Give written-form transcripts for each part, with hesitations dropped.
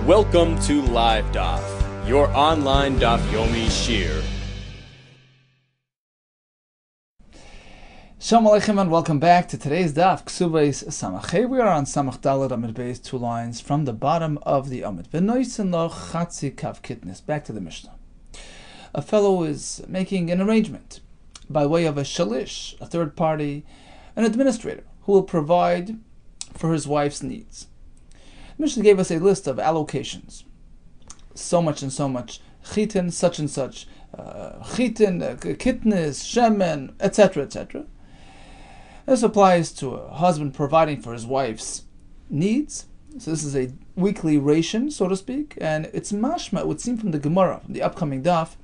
Welcome to Live Daf, your online Daf Yomi Shir. Shalom Aleichem and welcome back to today's Daf Kesubos Samachay. We are on Samach Daled Amid Beis, 2 lines from the bottom of the Amid. V'noisen lo chatzi kav kitnis. Back to the Mishnah. A fellow is making an arrangement by way of a shalish, a third party, an administrator, who will provide for his wife's needs. Mishnah gave us a list of allocations. So much and so much. Chitin, such and such. Chitin, kitnis, shemen, etc., etc. This applies to a husband providing for his wife's needs. So this is a weekly ration, so to speak. And it's mashma, it would seem from the Gemara, from the upcoming daf,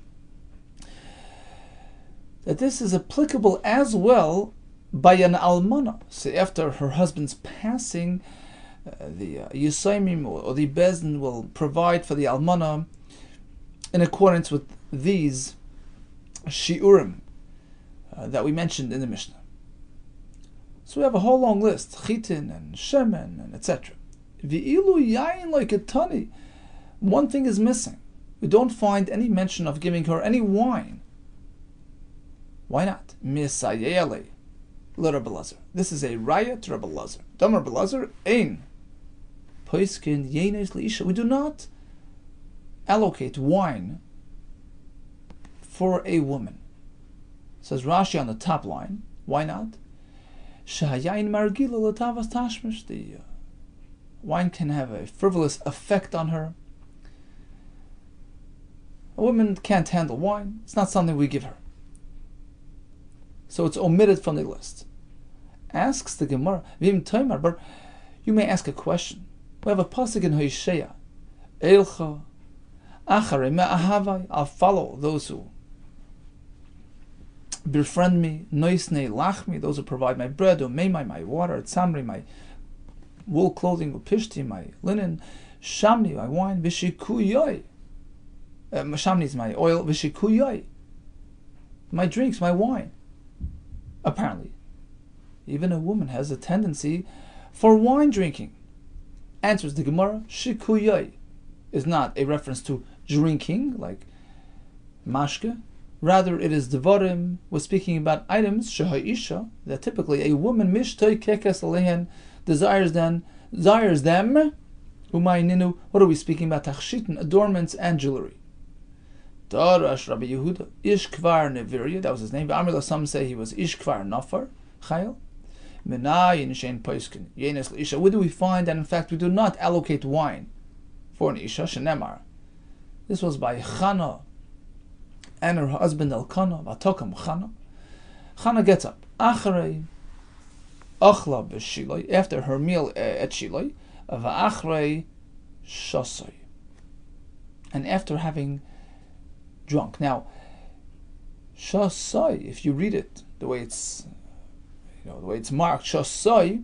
that this is applicable as well by an almana. So after her husband's passing, the Yisaimim or the Bezdin will provide for the almana in accordance with these shiurim that we mentioned in the Mishnah. So we have a whole long list, chitin and shemen and etc. V'ilu yain like a tani. One thing is missing. We don't find any mention of giving her any wine. Why not? Misayele l'Rabbi Lazar. This is a raya to Rabbi Lazar. Dam Rabbi Lazar ein poiskin yenes leisha. We do not allocate wine for a woman. Says Rashi on the top line. Why not? Shahayain margila latavas tashmish. The wine can have a frivolous effect on her. A woman can't handle wine. It's not something we give her. So it's omitted from the list. Asks the Gemara, Vim Toimar, but you may ask a question. We have a pasuk in Hosea, Eilcha, Acharei me'ahavai, I'll follow those who befriend me, Noisnei lachmi, those who provide my bread, Umeimai, my water, Tzamri, my wool clothing, Upishti, my linen, Shamni, my wine, Vishikuyoi, Shamni is my oil, Vishikuyoi, my drinks, my wine. Apparently, even a woman has a tendency for wine drinking. Answers the Gemara, Shikuyai is not a reference to drinking, like mashke. Rather, it is devarim. We're speaking about items, sheha'isha, that typically a woman, mishtoi kekes alehen, desires them. Umay ninu, what are we speaking about? Tachshitin, adornments and jewelry. Darash Rabbi Yehuda, Ishkvar Neviria, that was his name. Amrila, some say he was Ishkvar Nafar, Chayil. Menai Nishen Poiskin, Yenes Isha. Where do we find that in fact we do not allocate wine for an Isha, Shenemar? This was by Chana and her husband Elkanah, Vatokam Chana. Chana gets up. Acharei Achla B'Shiloi, after her meal at Shiloi, Va'achrei Shasoi. And after having drunk. Now, Shasai, if you read it the way it's, the way it's marked, Shasai,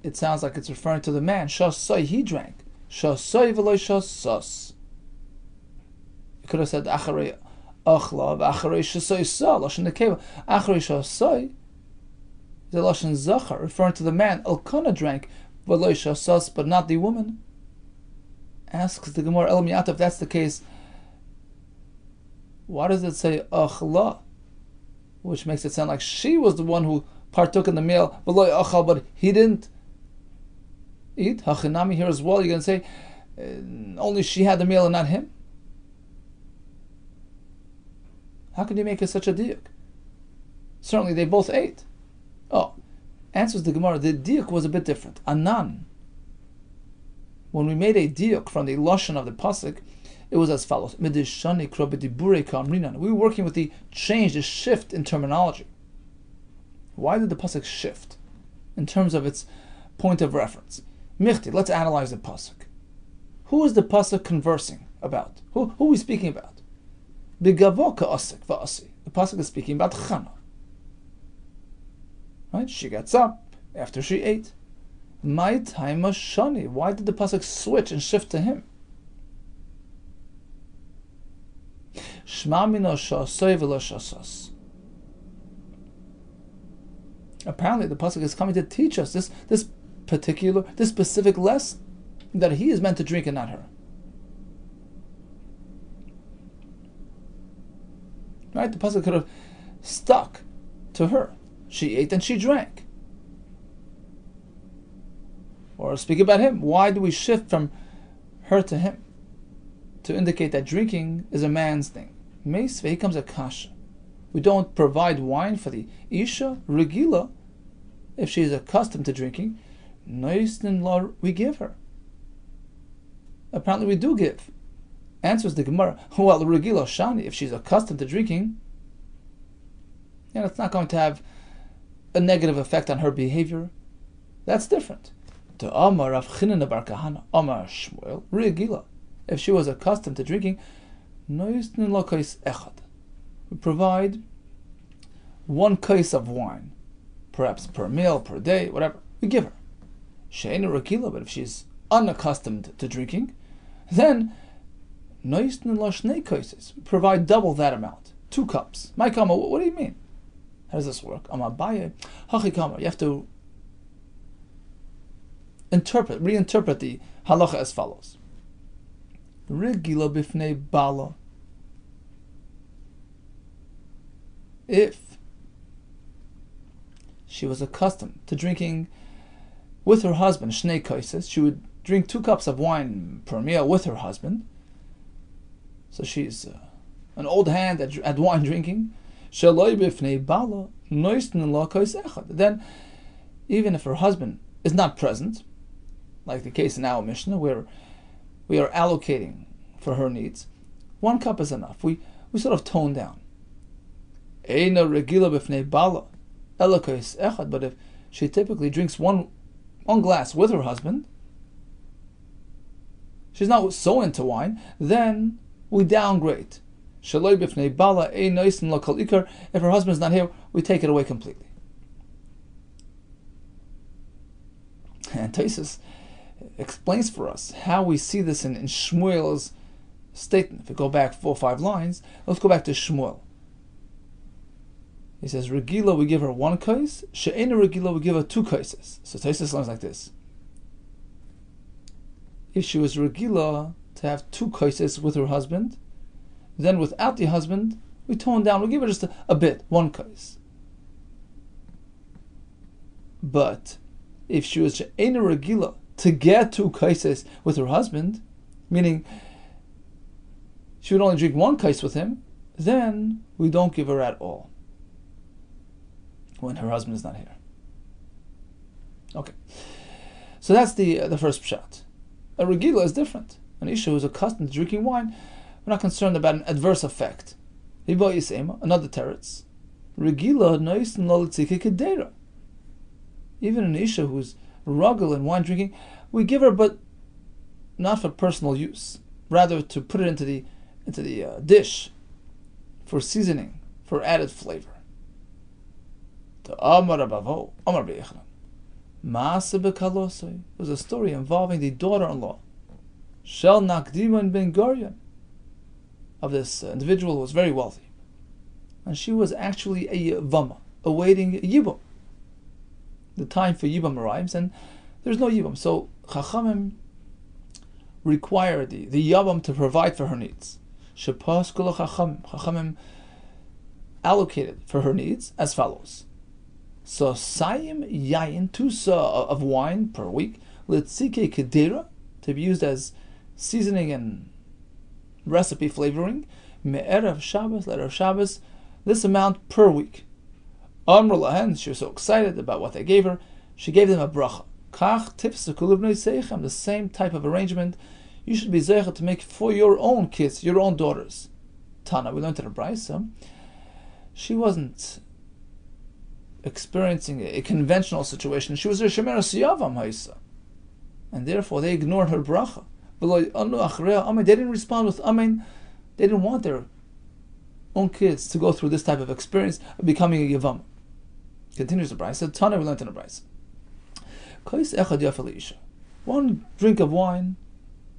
it sounds like it's referring to the man. Shasai, he drank. Shasai v'lo shasas. You could have said Acharei Achla, Acharei Shasai Sa, Lashon Nekeva. Acharei Shasai, the Lashon Zachar, referring to the man. Elkanah drank v'lo shasas, but not the woman. Asks the Gemara El Miyata, if that's the case, why does it say Achla? Which makes it sound like she was the one who partook in the meal, but he didn't eat. Hachinami here as well, you're going to say only she had the meal and not him? How can you make it such a diuk? Certainly they both ate. Oh, answers the Gemara, the diuk was a bit different. Anan. When we made a diuk from the lashon of the pasuk, it was as follows: We were working with the change, the shift in terminology. Why did the pasuk shift in terms of its point of reference? Michti, let's analyze the pasuk. Who is the pasuk conversing about? Who are we speaking about? The pasuk is speaking about Chana. Right? She gets up after she ate. My time was shani. Why did the pasuk switch and shift to him? Shma mino shasoi v'lo shasas. Apparently, the pasuk is coming to teach us this particular, this specific lesson that he is meant to drink and not her. Right? The pasuk could have stuck to her. She ate and she drank. Or speak about him. Why do we shift from her to him? To indicate that drinking is a man's thing. Meisve, here comes a kasha. We don't provide wine for the Isha Regila if she is accustomed to drinking. Noisnin law, we give her. Apparently we do give. Answers the Gemara, well, Regila Shani, if she's accustomed to drinking, it's not going to have a negative effect on her behavior. That's different. To Amar Rav Chinina bar Kahana, Amar Shmuel, Regila, if she was accustomed to drinking, Noisnin lo kais echad. We provide one case of wine, perhaps per meal, per day, whatever. We give her. She'ena Regila, but if she's unaccustomed to drinking, then Noisnin lo shnei kaises. We provide double that amount. 2 cups. My kama, what do you mean? How does this work? Amar Abaye, hachi kama. You have to reinterpret the halacha as follows. Regila bifnei bala. If she was accustomed to drinking with her husband, shnei kaises, she would drink 2 cups of wine per meal with her husband. So she's an old hand at wine drinking. Then, even if her husband is not present, like the case in our Mishnah, where we are allocating for her needs, 1 cup is enough. We sort of tone down. But if she typically drinks one glass with her husband, she's not so into wine, then we downgrade. If her husband is not here, we take it away completely. And Taisus explains for us how we see this in Shmuel's statement. If we go back 4 or 5 lines, let's go back to Shmuel. He says, Regila, we give her 1 kais. She'ena Regila, we give her 2 kaises. So Taisus learns like this. If she was Regila to have 2 kaises with her husband, then without the husband, we tone down. We give her just a bit, 1 kais. But if she was she'ena Regila to get 2 kaises with her husband, meaning she would only drink 1 kais with him, then we don't give her at all when her husband is not here. Okay, so that's the first pshat. A regila is different. An isha who is accustomed to drinking wine, we're not concerned about an adverse effect. Another teretz. Regila noisen lo l'tzike kedera. Even an isha who's ruggle in wine drinking, we give her, but not for personal use, rather to put it into the dish for seasoning, for added flavor. To Amar Rabavo, Amar Beichlan. Maase bekalosoi was a story involving the daughter-in-law, Shel Nakdimon ben Gurion, of this individual who was very wealthy, and she was actually a Yavama, awaiting Yibum. The time for Yibum arrives, and there's no Yibum, so Chachamim required the Yavam to provide for her needs. Shepas kula Chachamim allocated for her needs as follows. So Sayim Yayin, 2 sa of wine per week, Litzike Kedera, to be used as seasoning and recipe flavoring, Me'erev Shabbos, Erev Shabbos, this amount per week. Amr Lahen, she was so excited about what they gave her, she gave them a bracha. Kach Tifsakul Bnei Seichem, the same type of arrangement you should be zeicha to make for your own kids, your own daughters. Tana, we learned in the Brisa, she wasn't experiencing a conventional situation. She was a Shemer Siyavam Haisa, and therefore they ignored her bracha. They didn't respond with Amen. They didn't want their own kids to go through this type of experience of becoming a Yavam. Continues the Brisa. Tana, we learned in the Brisa. 1 drink of wine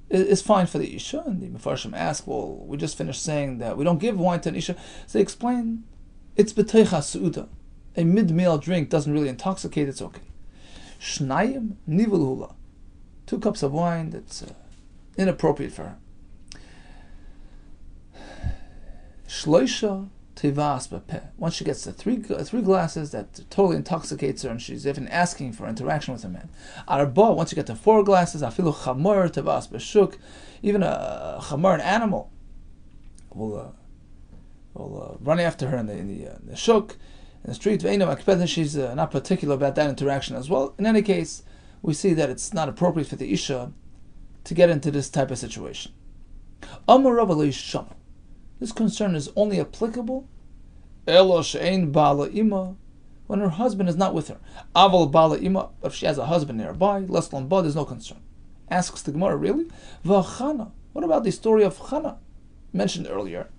is fine for the Isha. And the Mefarshim ask, well, we just finished saying that we don't give wine to an Isha. So they explain, it's B'teicha Su'uda. A mid-meal drink doesn't really intoxicate, it's okay. Shnayim nivul hula. 2 cups of wine that's inappropriate for her. Shloisha tivas b'peh. Once she gets to three glasses, that totally intoxicates her, and she's even asking for interaction with a man. Arba, once you get to 4 glasses, afilu chamor tivas b'shuk. Even a chamor, an animal, will run after her in the shuk, in the street. She's not particular about that interaction as well. In any case, we see that it's not appropriate for the isha to get into this type of situation. This concern is only applicable when her husband is not with her. But if she has a husband nearby, there's no concern. Asks the Gemara, really? What about the story of Chana mentioned earlier?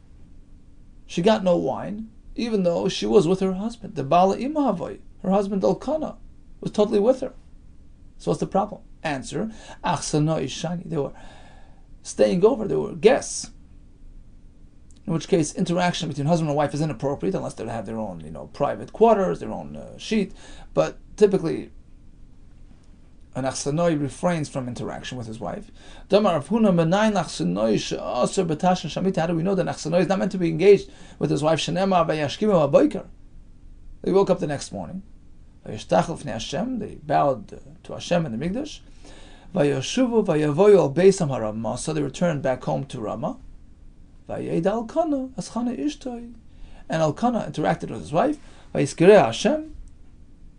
She got no wine, even though she was with her husband. The Bala Imahavoy, her husband Elkanah, was totally with her. So what's the problem? Answer, they were staying over, they were guests. In which case, interaction between husband and wife is inappropriate unless they have their own, private quarters, their own sheet. But typically, an achsanoi refrains from interaction with his wife. How do we know that achsanoi is not meant to be engaged with his wife? They woke up the next morning. They bowed to Hashem in the Mikdash. So they returned back home to Ramah. And Elkanah interacted with his wife.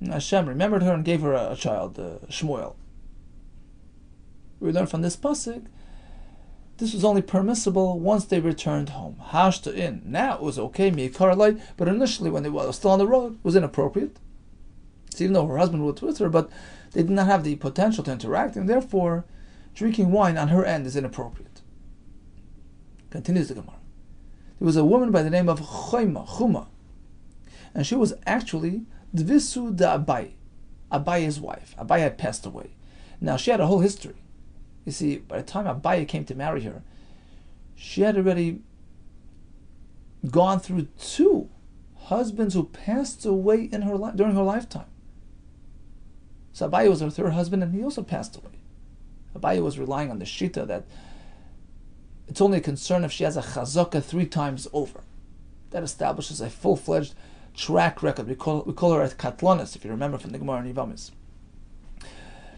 And Hashem remembered her and gave her a child, Shmuel. We learn from this pasuk, this was only permissible once they returned home. Hashta in. Now it was okay, but initially when they were still on the road, it was inappropriate. So even though her husband was with her, but they did not have the potential to interact, and therefore drinking wine on her end is inappropriate. Continues the Gemara. There was a woman by the name of Chuma, and she was actually Dvisu da Abai, Abaye's wife. Abai had passed away. Now she had a whole history. You see, by the time Abai came to marry her, she had already gone through 2 husbands who passed away in her during her lifetime. So Abai was her 3rd husband, and he also passed away. Abai was relying on the shita that it's only a concern if she has a chazaka 3 times over. That establishes a full-fledged track record. We call her a katlonis, if you remember from the Gemara in Yivamis.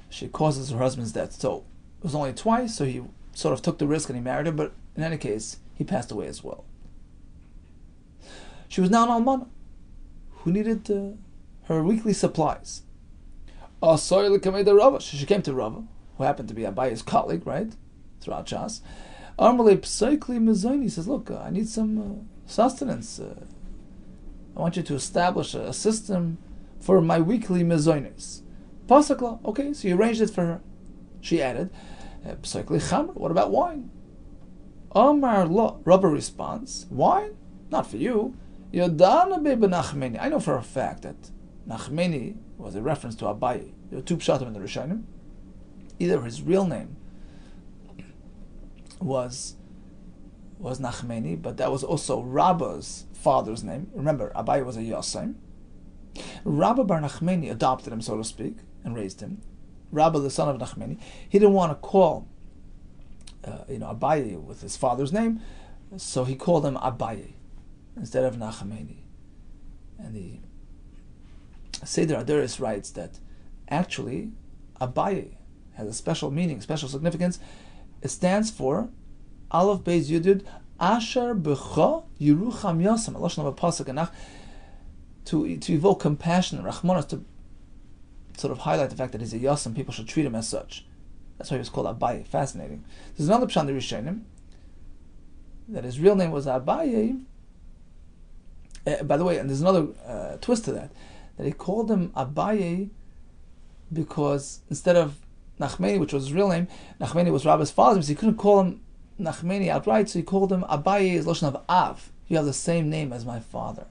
She causes her husband's death. So it was only twice, so he sort of took the risk and he married her, but in any case, he passed away as well. She was now an almana who needed her weekly supplies. She came to Rava, who happened to be Abaye's colleague, right? Throughout Shas. He says, look, I need some sustenance. I want you to establish a system for my weekly mezoines. Pasakla, okay, so you arranged it for her. She added, what about wine? Amar lo, Rabbi responds, wine? Not for you. I know for a fact that Nachmeni was a reference to Abaye. There were 2 pshatim in the Rishonim. Either his real name was Nachmeni, but that was also Rabba's father's name. Remember, Abaye was a Yosem. Rabba bar Nachmeni adopted him, so to speak, and raised him. Rabba, the son of Nachmeni, he didn't want to call Abaye with his father's name, so he called him Abaye instead of Nachmeni. And the Seder Adoris writes that actually Abaye has a special meaning, special significance. It stands for Aleph Beis Yudud Asher B'cha Yerucham Yasam. A lashon of a pasuk anach, to evoke compassion and rachmanos, to sort of highlight the fact that he's a Yasam. People should treat him as such. That's why he was called Abaye. Fascinating. There's another pshat in the Rishonim that his real name was Abaye. By the way, and there's another twist to that he called him Abaye because instead of Nachmeni, which was his real name, Nachmeni was Rabba's father's name, so he couldn't call him Nachmeni outright, so he called him Abaye, is lashon of Av. You have the same name as my father.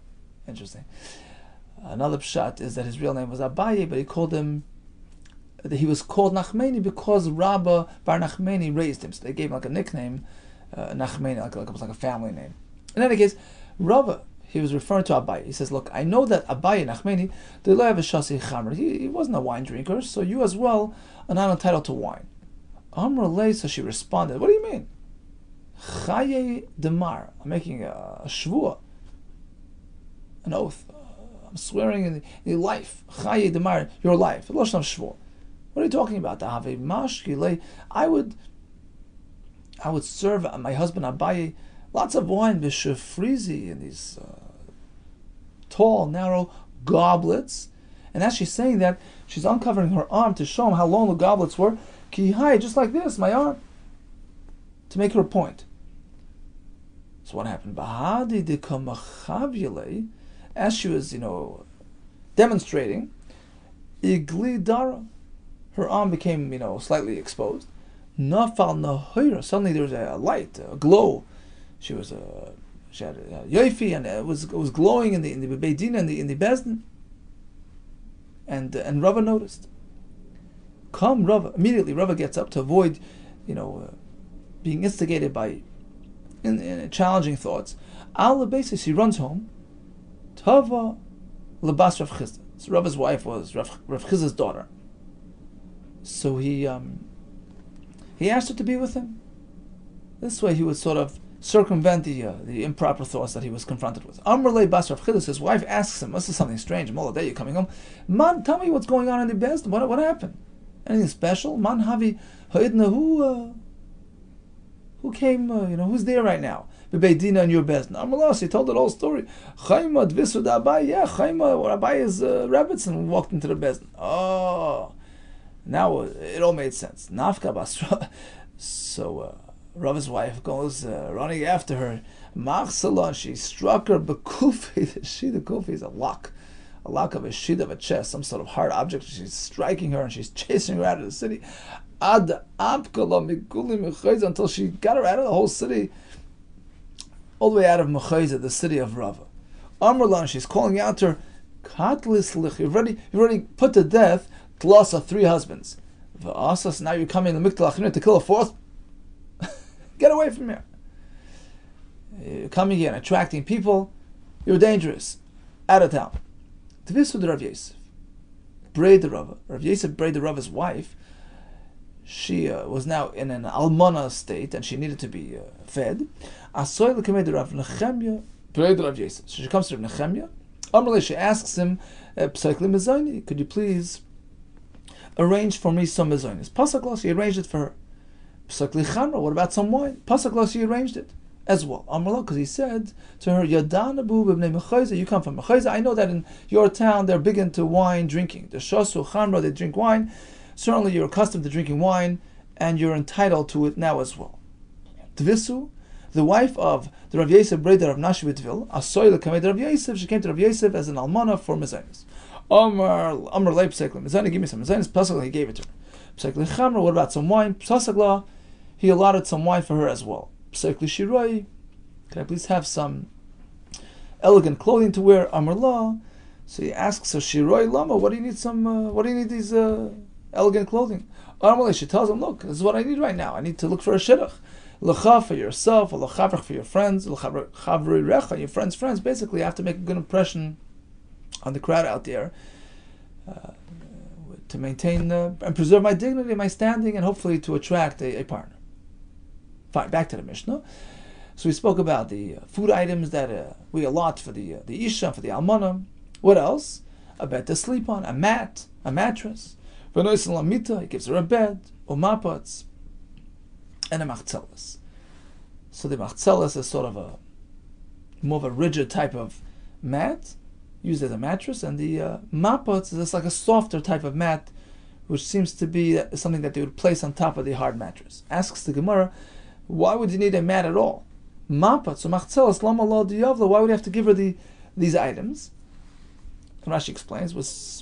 Interesting. Another pshat is that his real name was Abaye, but he was called Nachmeni because Rabba bar Nachmeni raised him, so they gave him like a nickname, Nachmeni, like a family name. In any case, Rabba, he was referring to Abaye. He says, look, I know that Abaye Nachmeni, they have a shasi chamer. He wasn't a wine drinker, so you as well are not entitled to wine. Amr lei, so she responded, what do you mean? Chaye demar. I'm making a shvua, an oath. I'm swearing in the life. Chaye demar, your life. What are you talking about? I would serve my husband Abaye lots of wine, b'shefrizi, in these tall, narrow goblets. And as she's saying that, she's uncovering her arm to show him how long the goblets were. Ki hai, just like this, my arm, to make her point. So what happened? Bahadi de kamachavile, as she was, demonstrating, igli dara, her arm became, slightly exposed. Nafal nahoira, suddenly there was a light, a glow. She had a yoifi, and it was glowing in the beidin and in the bezdin. And Rava noticed. Come, Rava. Immediately, Rava gets up to avoid, being instigated by in challenging thoughts. Al basis, he runs home. Tava lebas Rav Chisda. So Rava's wife was Rav Chisda's daughter. So he asked her to be with him. This way, he would sort of circumvent the improper thoughts that he was confronted with. Amrlei bas Rav Chisda, his wife asks him, "This is something strange. Mola day, you're coming home. Man, tell me what's going on in the bezdin. What happened? Anything special? Man havi ha'idna who came? Who's there right now? Bebeidina and your bezdin." Amrlas, he told the whole story. Chayma dvisu da Abaye. Yeah, Chayma, Abaye's Rebbitzin walked into the bezdin. Oh, now it all made sense. Nafka basra. So. Rava's wife goes running after her. Machsalon, she struck her bekufi. The shida kufi is a lock of a sheet of a chest, some sort of hard object. She's striking her and she's chasing her out of the city. Ad amkala mikuli mechayza, until she got her out of the whole city, all the way out of Mechayza, the city of Rava. Amrlan, she's calling out to her, Katlis lich, you've already put to death Tlasa, 3 husbands. V'asas, now you're coming to Miktal to kill a 4th. Get away from here. You're coming here and attracting people. You're dangerous. Out of town. Tvisud Rav Yosef. Braid the Rava. Rav Yosef braid the Rava's wife. She was now in an almana state and she needed to be fed. Asoy l'kamed Rav Nechemya. Braid the Rav Yosef. So she comes to Rav Nechemya. Amrle, she asks him, P'sakli mezoni, could you please arrange for me some mezonis? Pasaklos, he arranged it for her. What about some wine? Pasaklos, she arranged it as well. Amrullah, because he said to her, Yadanabu b'bnei Mechayza, you come from Mechayza. I know that in your town they're big into wine drinking. The Shosu Chamra, they drink wine. Certainly you're accustomed to drinking wine, and you're entitled to it now as well. Tvisu, the wife of the Rav Yosef Breder of Nashvitville, Asoy l'kamed Rav Yosef, she came to Rav Yosef as an almana for mezonis. Amr lei p'sekli mezoni, give me some mezonis. Pasakla, he gave it to her. P'sekli Chamra, what about some wine? Pasakla, he allotted some wine for her as well. P'sekli shiroi, can I please have some elegant clothing to wear? Amrullah, so he asks her, Shiroi lama, what do you need these elegant clothing? Amrullah, she tells him, look, this is what I need right now. I need to look for a shidduch. L'cha for yourself, or l'chavrach for your friends, l'chavri recha, your friends' friends. Basically, you have to make a good impression on the crowd out there to maintain and preserve my dignity, my standing, and hopefully to attract a partner. Fine, back to the Mishnah. So we spoke about the food items that we allot for the Isha, for the Almana. What else? A bed to sleep on, a mat, a mattress. V'nois lamita, he gives her a bed, umapats, and a machzelas. So the machzelas is sort of more of a rigid type of mat, used as a mattress, and the mapats is just like a softer type of mat, which seems to be something that they would place on top of the hard mattress. Asks the Gemara, why would you need a mat at all? Mapats, machzelas, lama lo diyavla, why would you have to give her these items? And Rashi explains,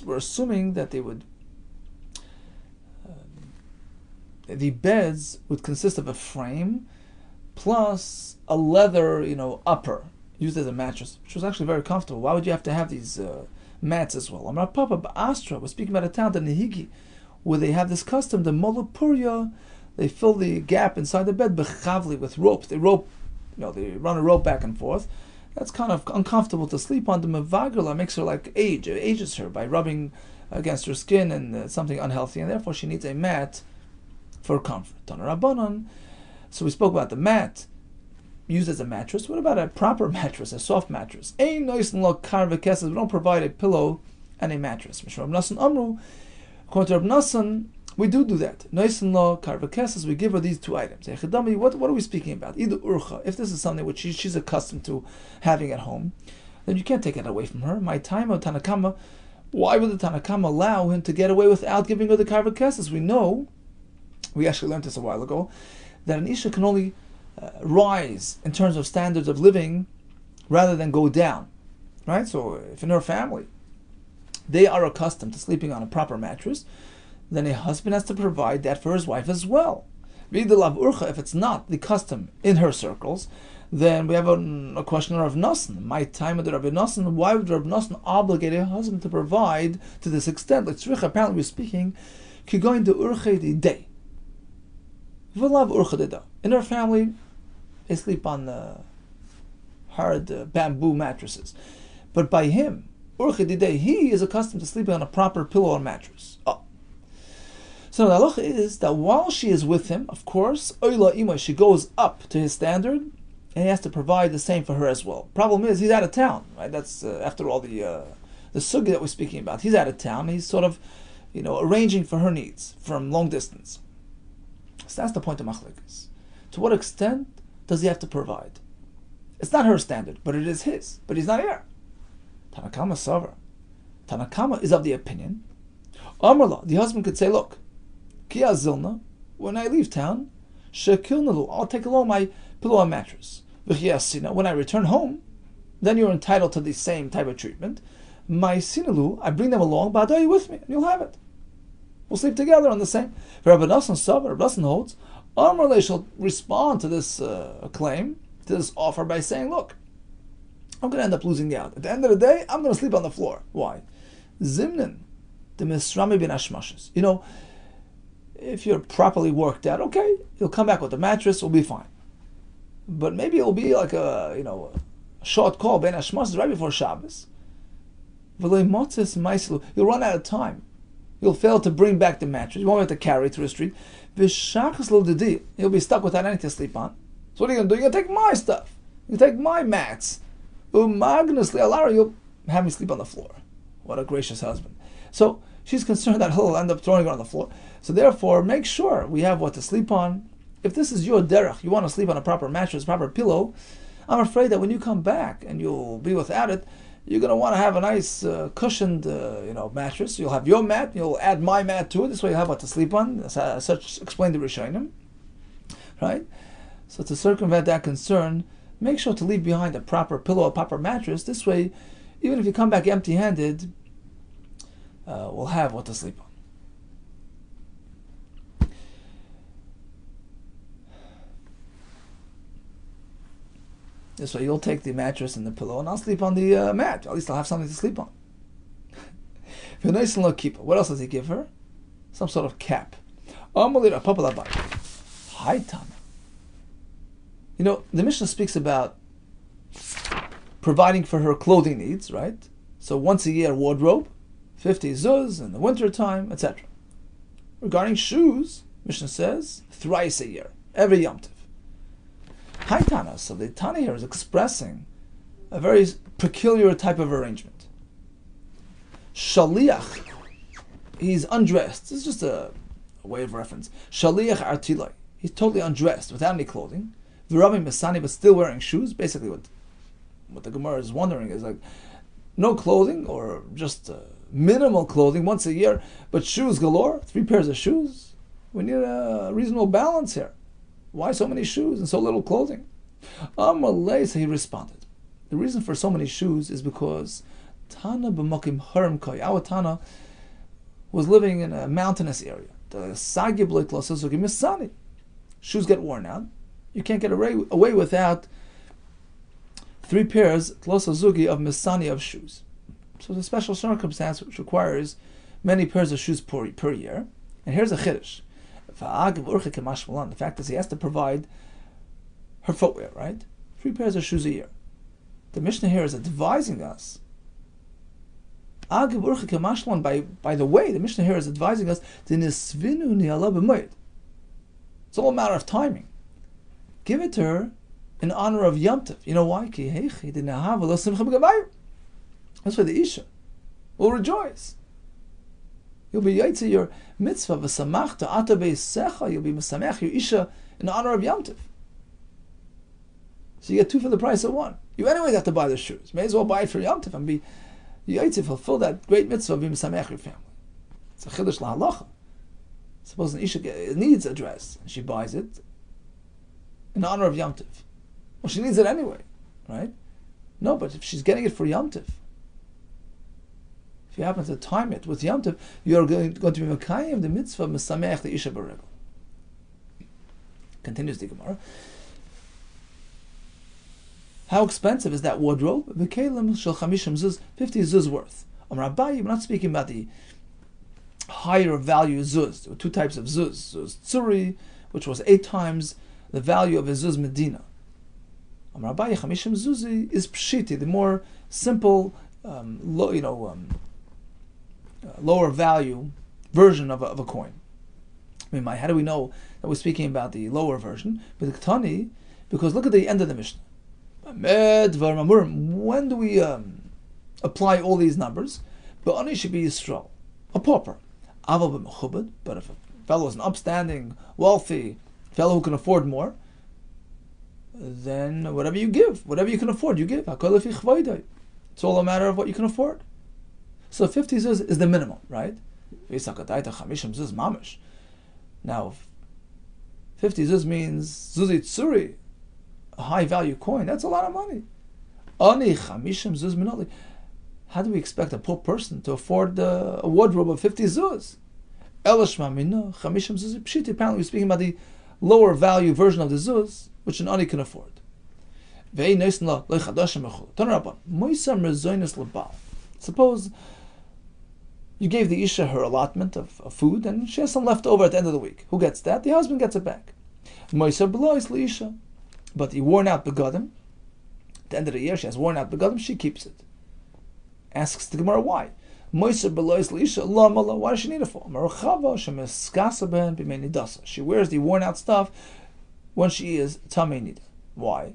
we're assuming that they would the beds would consist of a frame plus a leather, upper used as a mattress, which was actually very comfortable. Why would you have to have these mats as well? Amar Papa Astra was speaking about a town, the Nehigi, where they have this custom, the Molapuria, they fill the gap inside the bed bechavli with ropes. They run a rope back and forth. that's kind of uncomfortable to sleep on. The mevagala makes her like ages her by rubbing against her skin, and something unhealthy, and therefore she needs a mat for comfort. Rabbanon. So we spoke about the mat used as a mattress. What about a proper mattress, a soft mattress? Ein noisen lo karve kesses. We don't provide a pillow and a mattress. According to Rab Nassan, we do that. Noisen lo karve kesses. We give her these two items. What are we speaking about? Either urcha, if this is something which she's accustomed to having at home, then you can't take it away from her. My time of Tanakama. Why would the Tanakama allow him to get away without giving her the karve kesses? We know, we actually learned this a while ago, that an Isha can only rise in terms of standards of living rather than go down. Right? So if in her family they are accustomed to sleeping on a proper mattress, then a husband has to provide that for his wife as well. If it's not the custom in her circles, then we have a question of Rav Nosson. My time of the Rav Nosson, why would Rav Nosson obligate a husband to provide to this extent? Like Tzricha, apparently we're speaking, going to urche the day. In her family, they sleep on hard bamboo mattresses. But by him, urche the day, he is accustomed to sleeping on a proper pillow and mattress. So the halacha is that while she is with him, of course, she goes up to his standard, and he has to provide the same for her as well. Problem is, he's out of town, right? That's after all the sugi that we're speaking about. He's out of town. He's sort of, arranging for her needs from long distance. So that's the point of machlekes. To what extent does he have to provide? It's not her standard, but it is his. But he's not here. Tanakama Savar. Tanakama is of the opinion. Amarla, the husband could say, look, Kia Zilna, when I leave town, Shekilnalu, I'll take along my pillow and mattress. When I return home, then you're entitled to the same type of treatment. My sinalu, I bring them along, but you with me, and you'll have it. We'll sleep together on the same. Rabbi Nosson holds, Amarle shall respond to this claim, to this offer, by saying, look, I'm going to end up losing out. At the end of the day, I'm going to sleep on the floor. Why? Zimnin, the misrami bin ashmashes. If you're properly worked out, okay, you'll come back with the mattress, it'll be fine. But maybe it'll be like a short call, ben ashmashes, right before Shabbos. You'll run out of time. You'll fail to bring back the mattress. You won't have to carry it through the street. You'll be stuck without anything to sleep on. So what are you going to do? You're going to take my stuff. You take my mats. You'll have me sleep on the floor. What a gracious husband. So she's concerned that he'll end up throwing her on the floor. So therefore, make sure we have what to sleep on. If this is your derech, you want to sleep on a proper mattress, proper pillow, I'm afraid that when you come back and you'll be without it, you're going to want to have a nice cushioned mattress. You'll have your mat, you'll add my mat to it. This way you'll have what to sleep on. Such explained the Rishonim. Right? So to circumvent that concern, make sure to leave behind a proper pillow, a proper mattress. This way, even if you come back empty-handed, we'll have what to sleep on. This way you'll take the mattress and the pillow and I'll sleep on the mat. At least I'll have something to sleep on. What else does he give her? Some sort of cap. Hi, Tana. The Mishnah speaks about providing for her clothing needs, right? So once a year wardrobe, 50 zuz in the winter time, etc. Regarding shoes, Mishnah says thrice a year, every Yom Tov. Hi Tana. So the Tana here is expressing a very peculiar type of arrangement. Shaliach, he's undressed. This is just a way of reference. Shaliach artilai, he's totally undressed without any clothing. V'Rabbi Masani, but still wearing shoes. Basically, what the Gemara is wondering is like no clothing or just minimal clothing once a year, but shoes galore. 3 pairs of shoes. We need a reasonable balance here. Why so many shoes and so little clothing? Amalei, so he responded. The reason for so many shoes is because Tana b'makim harim koy. Our Tana was living in a mountainous area. The sagiblik losazuki misani. Shoes get worn out. You can't get away without 3 pairs losazuki of misani of shoes. So it's a special circumstance which requires many pairs of shoes per year. And here's a chiddush. The fact is he has to provide her footwear, right? 3 pairs of shoes a year. The Mishnah here is advising us. By the way, the Mishnah here is advising us. It's all a matter of timing. Give it to her in honor of Yom Tov. You know why? That's why the Isha will rejoice. You'll be yaitze your mitzvah v'samachta ata beisecha. You'll be mesamech your Isha in honor of Yom Tov. So you get two for the price of one. You anyway have to buy the shoes. May as well buy it for Yom Tov and be yaitze, fulfill that great mitzvah of being mesamech your family. It's a chiddush lahalacha. Suppose an Isha needs a dress and she buys it in honor of Yom Tov. Well, she needs it anyway, right? No, but if she's getting it for Yom Tov, if you happen to time it with Yom Tov, you're going to be Mekayim the mitzvah Mesamech the Isha B'Regel. Continues the Gemara. How expensive is that wardrobe? V'kelim shel chamishim zuz, 50 zuz worth. Rabbi, we're not speaking about the higher value zuz. There were two types of zuz. Zuz tzuri, which was 8 times the value of a zuz medina. Rabbi chamishim zuzi is pshiti, the more simple, lower value version of a coin. How do we know that we're speaking about the lower version? Because look at the end of the Mishnah. When do we apply all these numbers? But should be Yisrael, a pauper. But if a fellow is an upstanding, wealthy fellow who can afford more, then whatever you give, whatever you can afford, you give. It's all a matter of what you can afford. So 50 zuz is the minimum, right? Now, 50 zuz means zuzi tsuri, a high value coin. That's a lot of money. How do we expect a poor person to afford a wardrobe of 50 zuz? Apparently, we're speaking about the lower value version of the zuz, which an ani can afford. Suppose you gave the Isha her allotment of food and she has some left over at the end of the week. Who gets that? The husband gets it back. But the worn out begadim, at the end of the year she has worn out begadim, she keeps it. Asks the Gemara why. Why does she need it for? She wears the worn out stuff when she is tamei nida. Why?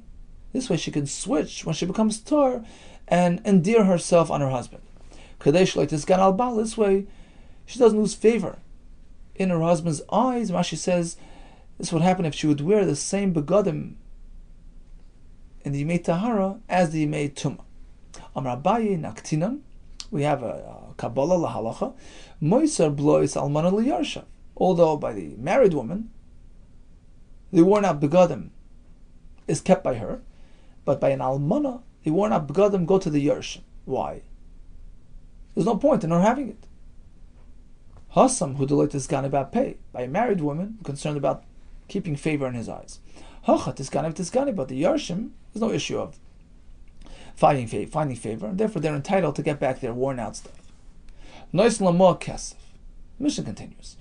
This way she can switch when she becomes tar and endear herself on her husband. This way she doesn't lose favor in her husband's eyes. Rashi says this would happen if she would wear the same begadim in the Yimei Tahara as the Yimei Tumah. Amar Abaye Naktinan, we have a Kabbalah lahalacha. Moiser blois almana liyarsha. Although by the married woman, the worn out begadim is kept by her, but by an almana, the worn out begadim go to the yarsha. Why? There's no point in her having it. Hasam who delight is gonna about pay. By a married woman concerned about keeping favor in his eyes. Hachat is gonna, but the yarshim, there's no issue of finding favor, and therefore they're entitled to get back their worn out stuff. Nois lamor kesef. Mission continues.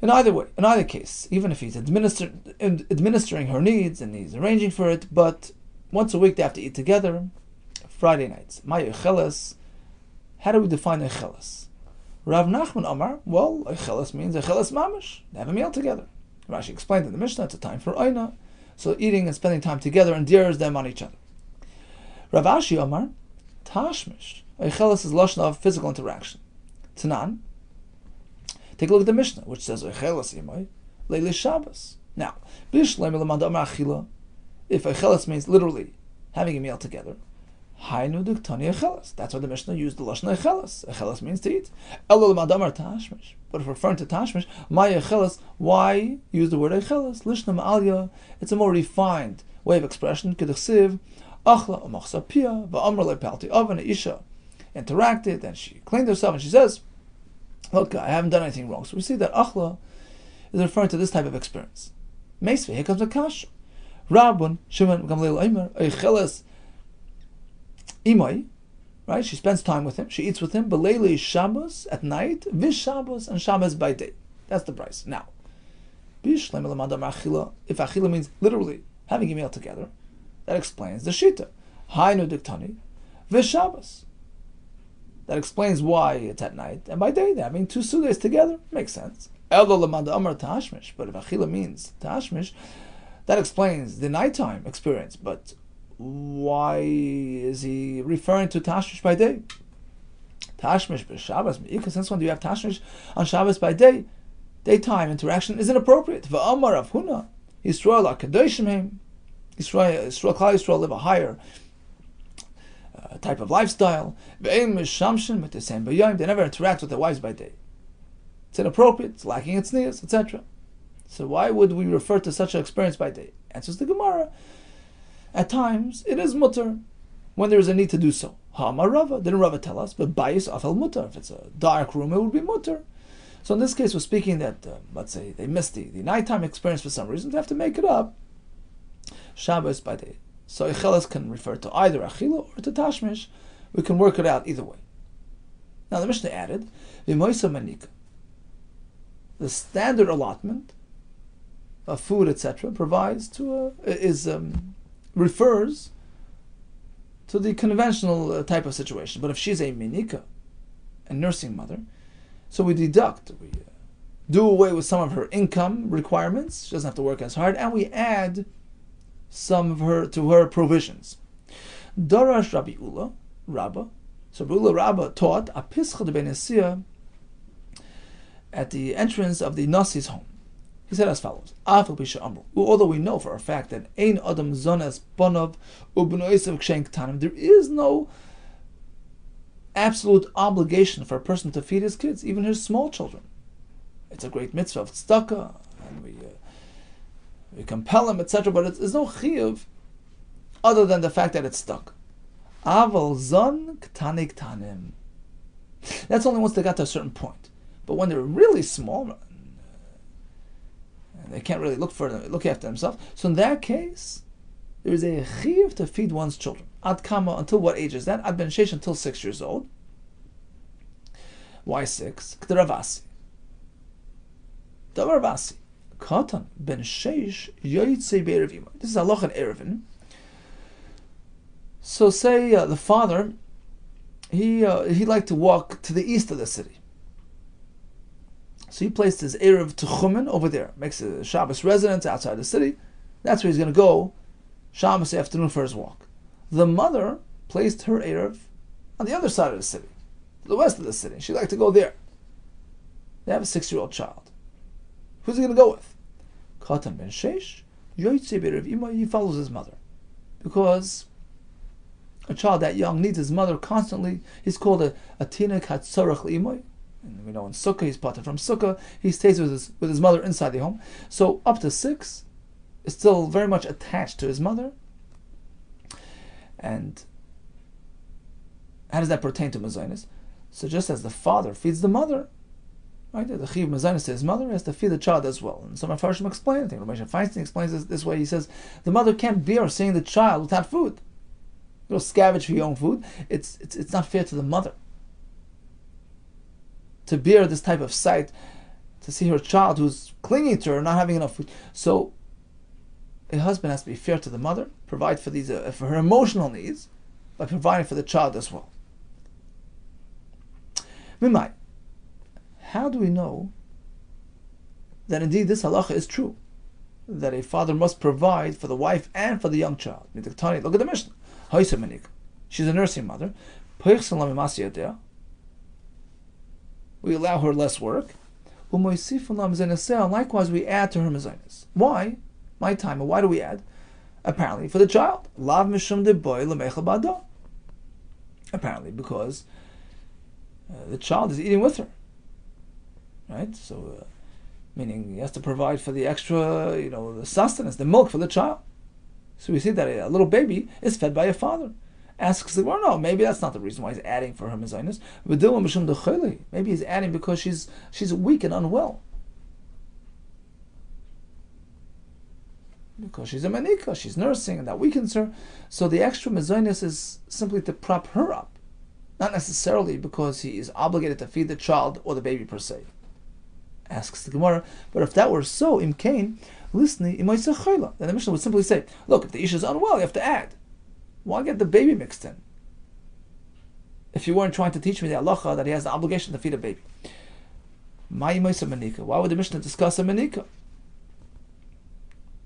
In either case, even if he's administering her needs and he's arranging for it, but once a week they have to eat together, Friday nights. Maya cheles. How do we define a cheles? Rav Nachman Amar, well, a cheles means a cheles mamish. They have a meal together. Rashi explained in the Mishnah, it's a time for Oina. So eating and spending time together endears them on each other. Rav Ashi Amar, tashmish. A cheles is lashon of physical interaction. Tanan. Take a look at the Mishnah, which says a cheles imay leili Shabbos. Now, if a cheles means literally having a meal together, Hainu diktani echeles. That's why the Mishnah used the lashon echeles. Echeles means to eat. Elul madamar tashmish. But if referring to tashmish, my echeles. Why use the word echeles? Lishna ma'alya. It's a more refined way of expression. Kedechsiv achla umachsa pia va'amr lepalti oven isha interacted and she cleaned herself and she says, "Look, I haven't done anything wrong." So we see that achla is referring to this type of experience. Meisve here comes a kasha. Rabun Shimon Gamliel Eimer echeles. Imai, right? She spends time with him. She eats with him. Beleili Shabbos at night, Vish Shabbos and Shabbos by day. That's the price. Now, if achila means literally having a meal together, that explains the shita. Hainu diktani, v'Shabbos. That explains why it's at night, and by day they're having two sudas together. Makes sense. Elo lamanda amar tashmish, but if achila means tashmish, that explains the nighttime experience. But why is he referring to tashmish by day? Tashmish b'Shabbos, since when do you have tashmish on Shabbos by day? Daytime interaction is inappropriate. V'amar Rav Huna, Yisrael HaKadoshim Hem. Klal Yisrael live a higher type of lifestyle. Ve'em mishamshin mitesem b'yom. They never interact with their wives by day. It's inappropriate. It's lacking its tznius, etc. So why would we refer to such an experience by day? Answers the Gemara. At times it is mutter when there is a need to do so. Ha'amar Rava, didn't Rava tell us? But bayis afel mutter. If it's a dark room, it would be mutter. So in this case, we're speaking that let's say they missed the nighttime experience for some reason. They have to make it up. Shabbos by day. So Icheles can refer to either Achila or to Tashmish. We can work it out either way. Now the Mishnah added, V'moisa manika. The standard allotment of food, etc., refers to the conventional type of situation. But if she's a minika, a nursing mother, so we deduct, we do away with some of her income requirements. She doesn't have to work as hard, and we add some of her to her provisions. Darash Rabbi Ula, Rabba. So Rabbi Ula Rabba taught a pischa de benesia at the entrance of the Nasi's home. He said as follows: although we know for a fact that ein adam zonas bonav ubnoisav kshen ktanim, there is no absolute obligation for a person to feed his kids, even his small children. It's a great mitzvah of tzedakah, and we compel him, etc. But there's no chiyuv other than the fact that it's stuck. Aval zon ktani ktanim. That's only once they got to a certain point. But when they're really small, and they can't really look after themselves, so in that case, there is a chiyuv to feed one's children. Ad kama, until what age is that? Ad ben sheish, until 6 years old. Why 6? K'deravasi. Davarvasi. Katan ben sheish yoytzei be'erev ima. This is halacha in Erevin. So say the father, he liked to walk to the east of the city. So he placed his Erev Techumen over there, makes a Shabbos residence outside the city. That's where he's going to go Shabbos afternoon for his walk. The mother placed her Erev on the other side of the city, to the west of the city. She liked to go there. They have a 6-year-old child. Who's he going to go with? Katan ben sheish, yoytzei be'erev ima, he follows his mother. Because a child that young needs his mother constantly. He's called a tinek hatzorach l'imoy. And we know in Sukkah, he's parted from Sukkah. He stays with his mother inside the home. So up to 6, is still very much attached to his mother. And how does that pertain to Mazonis? So just as the father feeds the mother, right? The Chiv Mazonis to his mother has to feed the child as well. And some Mepharshim explain it. I think Rabbi Feinstein explains this way. He says the mother can't bear seeing the child without food. You know, scavenge for your own food. It's not fair to the mother to bear this type of sight, to see her child who's clinging to her, not having enough food. So a husband has to be fair to the mother, provide for these for her emotional needs, by providing for the child as well. Mimai, how do we know that indeed this halacha is true, that a father must provide for the wife and for the young child? Look at the Mishnah. She's a nursing mother. We allow her less work. Likewise, we add to her mezainis. Why? My time. Why do we add? Apparently, for the child. Apparently, because the child is eating with her. Right? So, meaning he has to provide for the extra, the sustenance, the milk for the child. So we see that a little baby is fed by a father. Asks the well, no, maybe that's not the reason why he's adding for her mezainis. Maybe he's adding because she's weak and unwell. Because she's a manika, she's nursing, and that weakens her. So the extra mezainis is simply to prop her up, not necessarily because he is obligated to feed the child or the baby per se. Asks the Gemara, but if that were so, imkain, then the Mishnah would simply say, look, if the Isha is unwell, you have to add. Why get the baby mixed in? If you weren't trying to teach me the halacha that he has the obligation to feed a baby. Why would the Mishnah discuss a menika?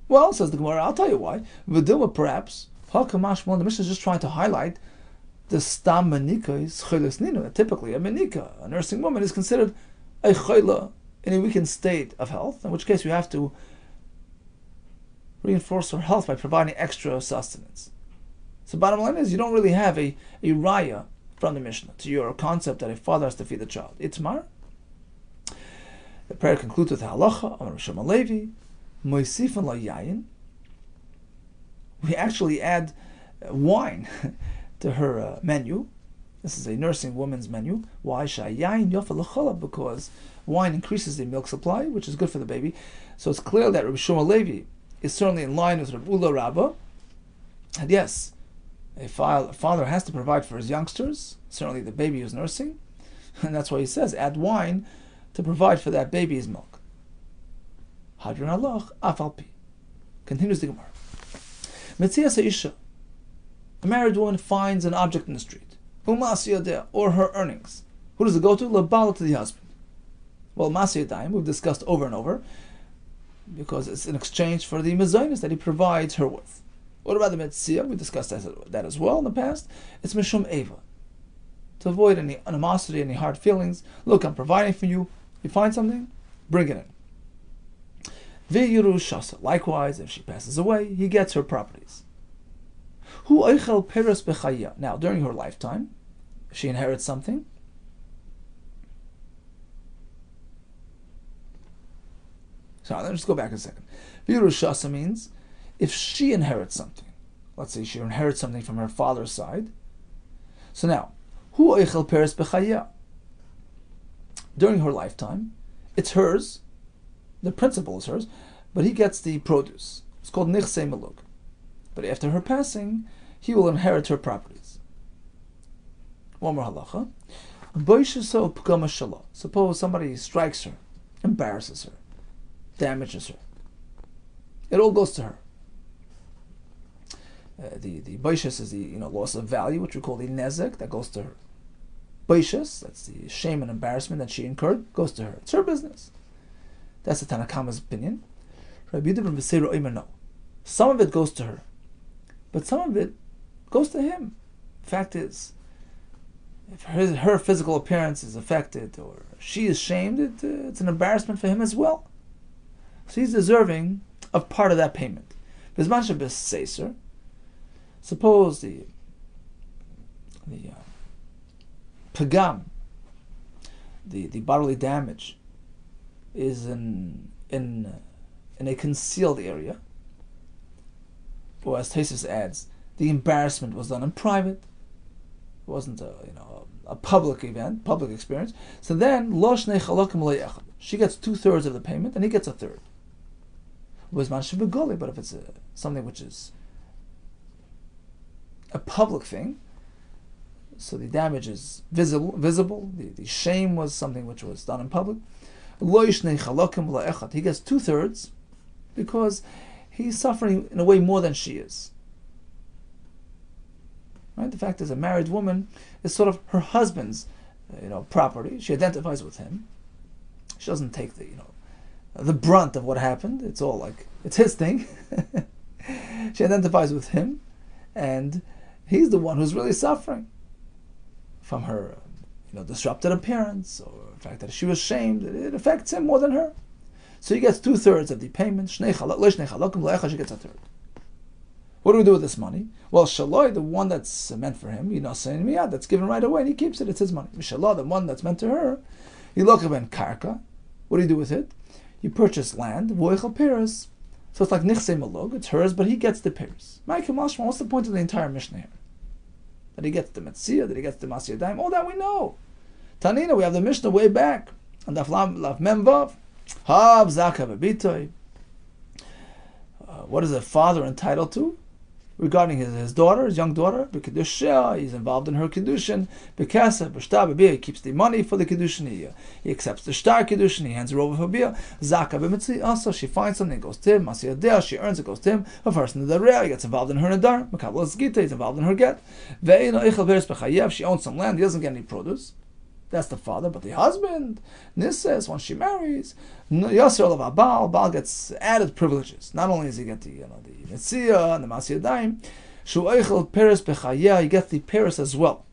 Well, says the Gemara, I'll tell you why. V'dilma, perhaps, the Mishnah is just trying to highlight the stam menika is chaylas ninu. Typically, a menika, a nursing woman, is considered a chayla in a weakened state of health, in which case you have to reinforce her health by providing extra sustenance. So bottom line is, you don't really have a raya from the Mishnah to your concept that a father has to feed the child. Itmar. The prayer concludes with halacha, Amar Shema Levi, Moisifan la yayin. We actually add wine to her menu. This is a nursing woman's menu. Why? Shayayin yofa l'cholab, because wine increases the milk supply, which is good for the baby. So it's clear that Rabbi Shema Levi is certainly in line with Rabbi Ula Rabbah. And yes, a father has to provide for his youngsters, certainly the baby who's nursing, and that's why he says add wine to provide for that baby's milk. Hadron Allah afalpi. Continues the Gemara. Metzias ha'isha. A married woman finds an object in the street, or her earnings. Who does it go to? Labala, to the husband. Well, masiyadayim, we've discussed over and over, because it's in exchange for the mezainis that he provides her with. What about the metzia? We discussed that as well in the past. It's mishum eva, to avoid any animosity, any hard feelings. Look, I'm providing for you. You find something, bring it in. V'yirushasa. Likewise, if she passes away, he gets her properties. Hu eichel peres bechaya. Now, during her lifetime, if she inherits something, so let's just go back a second. V'yirushasa means if she inherits something. Let's say she inherits something from her father's side. So now, hu eichel peres bechaya. During her lifetime, it's hers. The principal is hers, but he gets the produce. It's called nichsei melug. But after her passing, he will inherit her properties. One more halacha. Suppose somebody strikes her, embarrasses her, damages her. It all goes to her. The boishes is the loss of value, which we call the nezek, that goes to her. Boishes, that's the shame and embarrassment that she incurred, goes to her. It's her business. That's the Tanakama's opinion. Rabbi Yehuda ben Beseira Omer, no. Some of it goes to her, but some of it goes to him. The fact is, if her physical appearance is affected or she is shamed, it's an embarrassment for him as well. So he's deserving of part of that payment. Bisman Shabbos Seiser, suppose the pagam, the bodily damage, is in a concealed area, or as Tesis adds, the embarrassment was done in private. It wasn't a public event, public experience. So then, she gets 2/3 of the payment, and he gets 1/3. But if it's something which is a public thing, so the damage is visible. The shame was something which was done in public. He gets 2/3 because he's suffering in a way more than she is. Right? The fact is, a married woman is sort of her husband's, property. She identifies with him. She doesn't take the brunt of what happened. It's all it's his thing. She identifies with him, and he's the one who's really suffering from her, disrupted appearance, or the fact that she was shamed. It affects him more than her. So he gets 2/3 of the payment. She gets 1/3. What do we do with this money? Well, Shaloi, the one that's meant for him, saying miyad, that's given right away, and he keeps it. It's his money. Mishalah, the one that's meant to her, Yilokav karka. What do you do with it? You purchase land, voichel peres. So it's like nichsei malog. It's hers, but he gets the peres. Ma'akim mashma. What's the point of the entire Mishnah here? That he gets the metzia, that he gets the masiyadayim. All that we know. Tanina, we have the Mishnah way back on Daf Lav Mem Vav. Hav zaka v'bitoy. What is a father entitled to? regarding his daughter, his young daughter, he's involved in her kiddushin. He keeps the money for the kiddushin. He accepts the star kiddushin. He hands her over for bia. Zaka b'mitzi. Also, she finds something, goes to him. Masiyadeh, she earns it, goes to him. Her first nidar, he gets involved in her nidar. Makabel gita, he's involved in her get. She owns some land. He doesn't get any produce. That's the father, but the husband, Nisses, once she marries, Yasser of Baal gets added privileges. Not only does he get the Netzia and the Masiyadayim, Shu'eichel Peres Bechayah, he gets the Peres as well.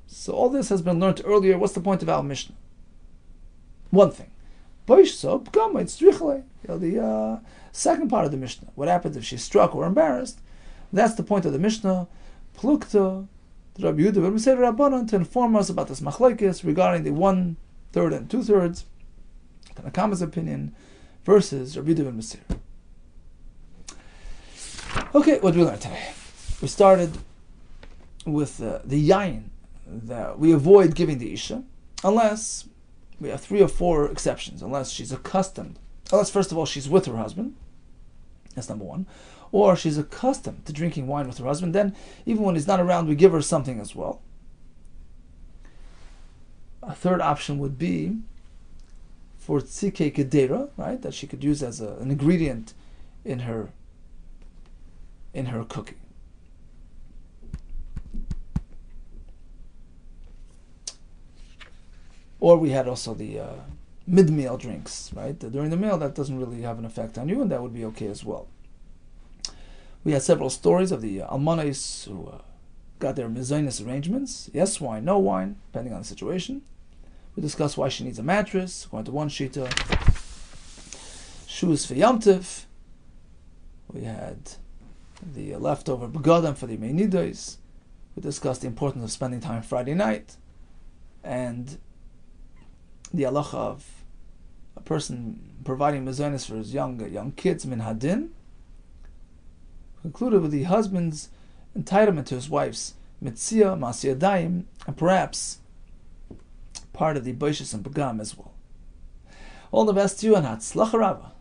So all this has been learned earlier. What's the point of our Mishnah? One thing. The second part of the Mishnah. What happens if she's struck or embarrassed? That's the point of the Mishnah. Plukta. Rabbi Yehuda Kessler to inform us about this machlokes regarding the 1/3 and 2/3, Tanakama's opinion, versus Rabbi Yehuda Kessler. Okay, what did we learn today? We started with the yayin that we avoid giving the isha, unless we have 3 or 4 exceptions, unless she's accustomed, unless first of all she's with her husband, that's number 1, or she's accustomed to drinking wine with her husband, then even when he's not around, we give her something as well. A third option would be for tzike kedera, right, that she could use as an ingredient in her cooking. Or we had also the mid-meal drinks, right? During the meal, that doesn't really have an effect on you, and that would be okay as well. We had several stories of the almanos who got their mezainis arrangements. Yes wine, no wine, depending on the situation. We discussed why she needs a mattress, according to one shita. Shoes for Yom Tiv. We had the leftover begadim for the meinidos. We discussed the importance of spending time Friday night. And the halacha of a person providing mezainis for his young kids, min hadin. Concluded with the husband's entitlement to his wife's mitzia, masiyadayim, and perhaps part of the boishis and pagam as well. All the best to you, and hatzlacha rabba.